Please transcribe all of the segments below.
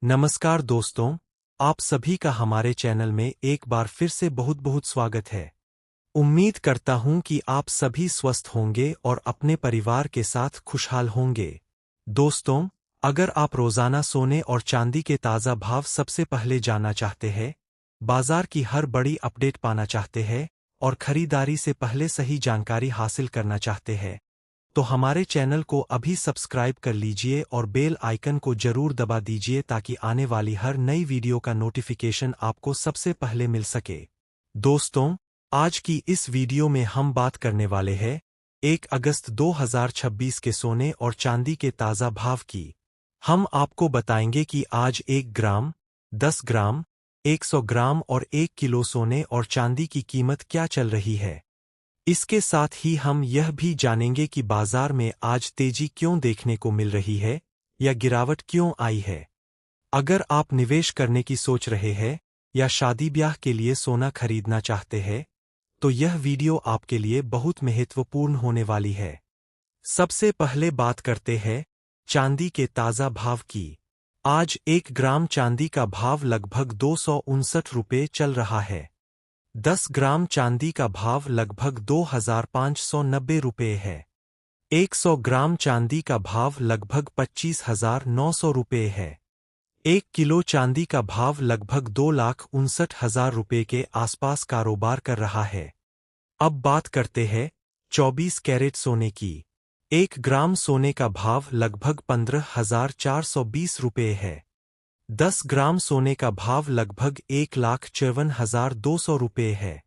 नमस्कार दोस्तों, आप सभी का हमारे चैनल में एक बार फिर से बहुत बहुत स्वागत है। उम्मीद करता हूं कि आप सभी स्वस्थ होंगे और अपने परिवार के साथ खुशहाल होंगे। दोस्तों, अगर आप रोजाना सोने और चांदी के ताज़ा भाव सबसे पहले जानना चाहते हैं, बाजार की हर बड़ी अपडेट पाना चाहते हैं और खरीदारी से पहले सही जानकारी हासिल करना चाहते हैं, तो हमारे चैनल को अभी सब्सक्राइब कर लीजिए और बेल आइकन को जरूर दबा दीजिए ताकि आने वाली हर नई वीडियो का नोटिफिकेशन आपको सबसे पहले मिल सके। दोस्तों, आज की इस वीडियो में हम बात करने वाले हैं 1 अगस्त 2026 के सोने और चांदी के ताज़ा भाव की। हम आपको बताएंगे कि आज 1 ग्राम, 10 ग्राम, 100 ग्राम और 1 किलो सोने और चांदी की कीमत क्या चल रही है। इसके साथ ही हम यह भी जानेंगे कि बाजार में आज तेजी क्यों देखने को मिल रही है या गिरावट क्यों आई है। अगर आप निवेश करने की सोच रहे हैं या शादी ब्याह के लिए सोना खरीदना चाहते हैं, तो यह वीडियो आपके लिए बहुत महत्वपूर्ण होने वाली है। सबसे पहले बात करते हैं चांदी के ताज़ा भाव की। आज 1 ग्राम चांदी का भाव लगभग 259 रुपये चल रहा है। 10 ग्राम चांदी का भाव लगभग 2590 रुपये है। 100 ग्राम चांदी का भाव लगभग 25,900 रुपये है। 1 किलो चांदी का भाव लगभग 2,59,000 रुपये के आसपास कारोबार कर रहा है। अब बात करते हैं 24 कैरेट सोने की। 1 ग्राम सोने का भाव लगभग 15,420 रुपये है। 10 ग्राम सोने का भाव लगभग 1,54,200 रुपये है।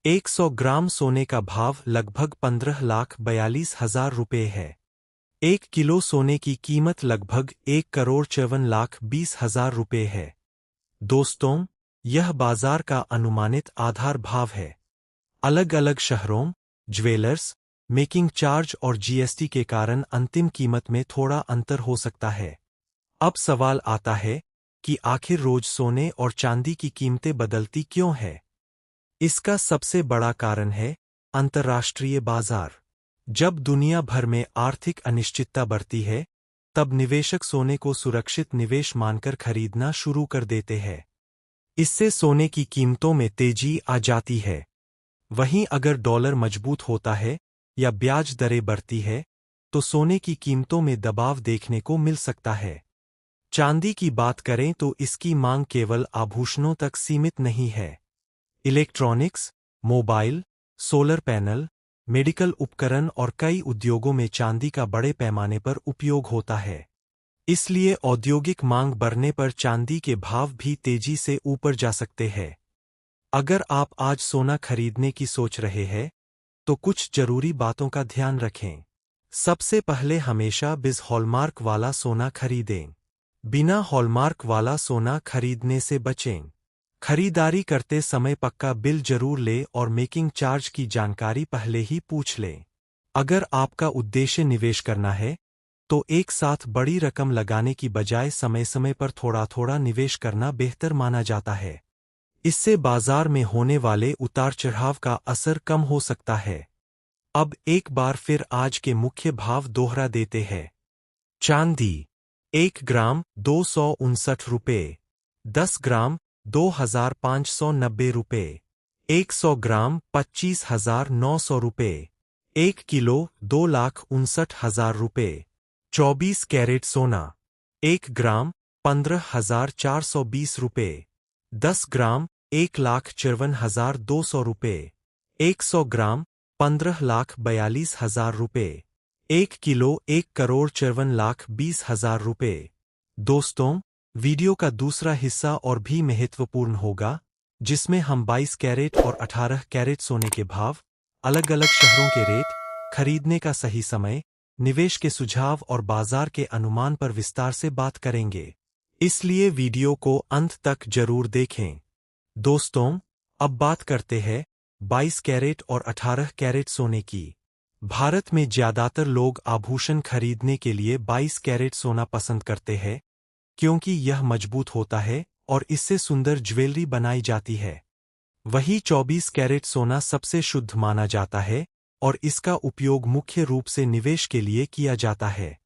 100 ग्राम सोने का भाव लगभग 15,42,000 रुपये है। 1 किलो सोने की कीमत लगभग 1,54,20,000 रुपये है। दोस्तों, यह बाजार का अनुमानित आधार भाव है। अलग अलग शहरों, ज्वेलर्स, मेकिंग चार्ज और जीएसटी के कारण अंतिम कीमत में थोड़ा अंतर हो सकता है। अब सवाल आता है कि आखिर रोज सोने और चांदी की कीमतें बदलती क्यों है। इसका सबसे बड़ा कारण है अंतर्राष्ट्रीय बाजार। जब दुनिया भर में आर्थिक अनिश्चितता बढ़ती है, तब निवेशक सोने को सुरक्षित निवेश मानकर खरीदना शुरू कर देते हैं। इससे सोने की कीमतों में तेजी आ जाती है। वहीं अगर डॉलर मजबूत होता है या ब्याज दरें बढ़ती है, तो सोने की कीमतों में दबाव देखने को मिल सकता है। चांदी की बात करें तो इसकी मांग केवल आभूषणों तक सीमित नहीं है। Electronics, mobile, solar panel, medical उपकरण और कई उद्योगों में चांदी का बड़े पैमाने पर उपयोग होता है। इसलिए औद्योगिक मांग बढ़ने पर चांदी के भाव भी तेजी से ऊपर जा सकते हैं। अगर आप आज सोना खरीदने की सोच रहे हैं, तो कुछ जरूरी बातों का ध्यान रखें। सबसे पहले हमेशा बिस हॉलमार्क वाला सोना खरीदें। बिना हॉलमार्क वाला सोना खरीदने से बचें। खरीदारी करते समय पक्का बिल जरूर लें और मेकिंग चार्ज की जानकारी पहले ही पूछ लें। अगर आपका उद्देश्य निवेश करना है, तो एक साथ बड़ी रकम लगाने की बजाय समय समय पर थोड़ा थोड़ा निवेश करना बेहतर माना जाता है। इससे बाजार में होने वाले उतार चढ़ाव का असर कम हो सकता है। अब एक बार फिर आज के मुख्य भाव दोहरा देते हैं। चांदी 1 ग्राम 259 रुपये, 10 ग्राम 2,590 रुपये, 100 ग्राम 25,900 रुपये, 1 किलो 2,59,000 रुपये। 24 कैरेट सोना 1 ग्राम 15,420 रुपये, 10 ग्राम 1,54,200 रुपये, 100 ग्राम 15,42,000 रुपये, 1 किलो 1,54,20,000 रुपये। दोस्तों, वीडियो का दूसरा हिस्सा और भी महत्वपूर्ण होगा, जिसमें हम 22 कैरेट और 18 कैरेट सोने के भाव, अलग अलग शहरों के रेट, खरीदने का सही समय, निवेश के सुझाव और बाजार के अनुमान पर विस्तार से बात करेंगे। इसलिए वीडियो को अंत तक जरूर देखें। दोस्तों, अब बात करते हैं 22 कैरेट और 18 कैरेट सोने की। भारत में ज्यादातर लोग आभूषण खरीदने के लिए 22 कैरेट सोना पसंद करते हैं, क्योंकि यह मजबूत होता है और इससे सुंदर ज्वेलरी बनाई जाती है। वहीं 24 कैरेट सोना सबसे शुद्ध माना जाता है और इसका उपयोग मुख्य रूप से निवेश के लिए किया जाता है।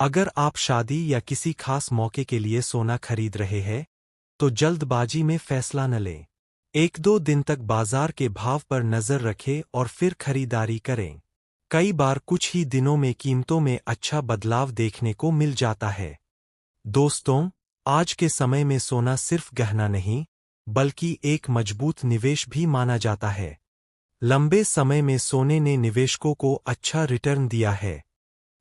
अगर आप शादी या किसी खास मौके के लिए सोना खरीद रहे हैं, तो जल्दबाजी में फैसला न लें। 1-2 दिन तक बाजार के भाव पर नजर रखें और फिर खरीदारी करें। कई बार कुछ ही दिनों में कीमतों में अच्छा बदलाव देखने को मिल जाता है। दोस्तों, आज के समय में सोना सिर्फ गहना नहीं, बल्कि एक मजबूत निवेश भी माना जाता है। लंबे समय में सोने ने निवेशकों को अच्छा रिटर्न दिया है।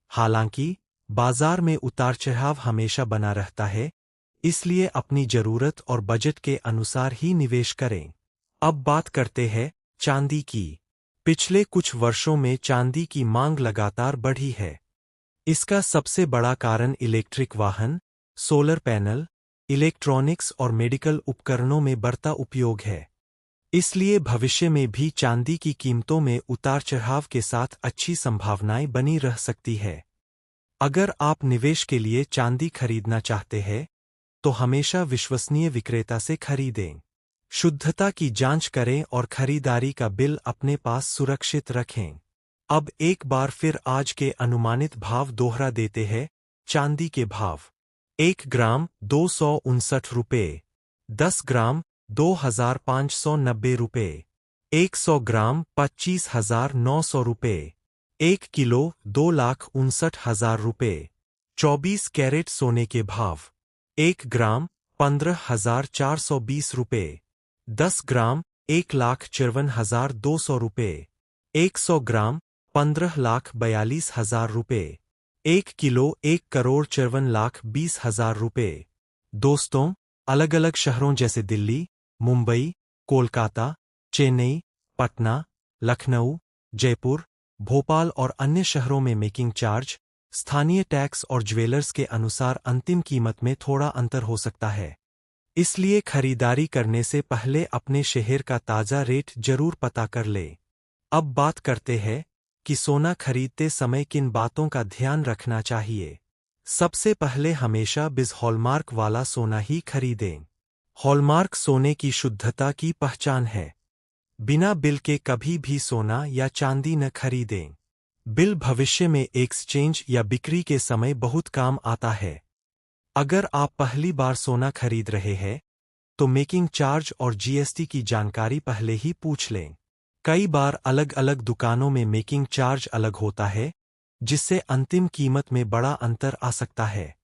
हालांकि बाजार में उतार-चढ़ाव हमेशा बना रहता है, इसलिए अपनी जरूरत और बजट के अनुसार ही निवेश करें। अब बात करते हैं चांदी की। पिछले कुछ वर्षों में चांदी की मांग लगातार बढ़ी है। इसका सबसे बड़ा कारण इलेक्ट्रिक वाहन, सोलर पैनल, इलेक्ट्रॉनिक्स और मेडिकल उपकरणों में बढ़ता उपयोग है। इसलिए भविष्य में भी चांदी की कीमतों में उतार-चढ़ाव के साथ अच्छी संभावनाएं बनी रह सकती है। अगर आप निवेश के लिए चांदी खरीदना चाहते हैं, तो हमेशा विश्वसनीय विक्रेता से खरीदें। शुद्धता की जांच करें और खरीदारी का बिल अपने पास सुरक्षित रखें। अब एक बार फिर आज के अनुमानित भाव दोहरा देते हैं। चांदी के भाव: 1 ग्राम 259 रुपये, 10 ग्राम 2590 रुपये, 100 ग्राम 25,900 रुपये, 1 किलो 2,59,000 रुपये। 24 कैरेट सोने के भाव: 1 ग्राम 15,420 रुपये, 10 ग्राम 1,54,200 रुपये, 100 ग्राम 15,42,000 रुपये, 1 किलो 1,54,20,000 रुपये। दोस्तों, अलग अलग शहरों जैसे दिल्ली, मुंबई, कोलकाता, चेन्नई, पटना, लखनऊ, जयपुर, भोपाल और अन्य शहरों में मेकिंग चार्ज, स्थानीय टैक्स और ज्वेलर्स के अनुसार अंतिम कीमत में थोड़ा अंतर हो सकता है। इसलिए खरीदारी करने से पहले अपने शहर का ताज़ा रेट जरूर पता कर लें। अब बात करते हैं कि सोना खरीदते समय किन बातों का ध्यान रखना चाहिए। सबसे पहले हमेशा बिस हॉलमार्क वाला सोना ही खरीदें। हॉलमार्क सोने की शुद्धता की पहचान है। बिना बिल के कभी भी सोना या चांदी न खरीदें। बिल भविष्य में एक्सचेंज या बिक्री के समय बहुत काम आता है। अगर आप पहली बार सोना खरीद रहे हैं, तो मेकिंग चार्ज और जीएसटी की जानकारी पहले ही पूछ लें। कई बार अलग अलग दुकानों में मेकिंग चार्ज अलग होता है, जिससे अंतिम कीमत में बड़ा अंतर आ सकता है।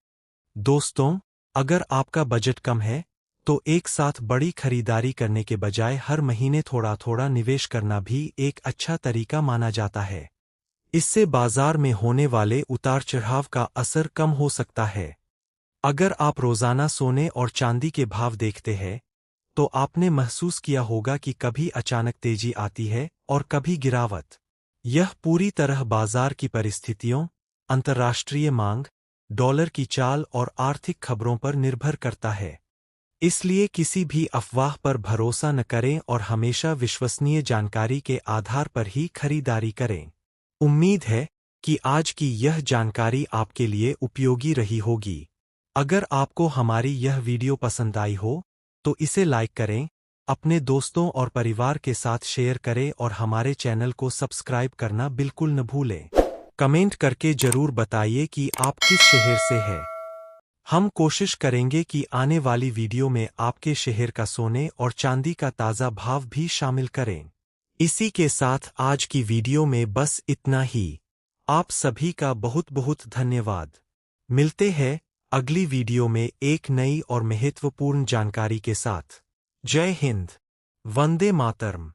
दोस्तों, अगर आपका बजट कम है, तो एक साथ बड़ी खरीदारी करने के बजाय हर महीने थोड़ा थोड़ा निवेश करना भी एक अच्छा तरीका माना जाता है। इससे बाजार में होने वाले उतार-चढ़ाव का असर कम हो सकता है। अगर आप रोजाना सोने और चांदी के भाव देखते हैं, तो आपने महसूस किया होगा कि कभी अचानक तेजी आती है और कभी गिरावट। यह पूरी तरह बाजार की परिस्थितियों, अंतर्राष्ट्रीय मांग, डॉलर की चाल और आर्थिक खबरों पर निर्भर करता है। इसलिए किसी भी अफवाह पर भरोसा न करें और हमेशा विश्वसनीय जानकारी के आधार पर ही खरीदारी करें। उम्मीद है कि आज की यह जानकारी आपके लिए उपयोगी रही होगी। अगर आपको हमारी यह वीडियो पसंद आई हो, तो इसे लाइक करें, अपने दोस्तों और परिवार के साथ शेयर करें और हमारे चैनल को सब्सक्राइब करना बिल्कुल न भूलें। कमेंट करके जरूर बताइए कि आप किस शहर से हैं। हम कोशिश करेंगे कि आने वाली वीडियो में आपके शहर का सोने और चांदी का ताज़ा भाव भी शामिल करें। इसी के साथ आज की वीडियो में बस इतना ही। आप सभी का बहुत बहुत धन्यवाद। मिलते हैं अगली वीडियो में एक नई और महत्वपूर्ण जानकारी के साथ। जय हिंद, वंदे मातरम।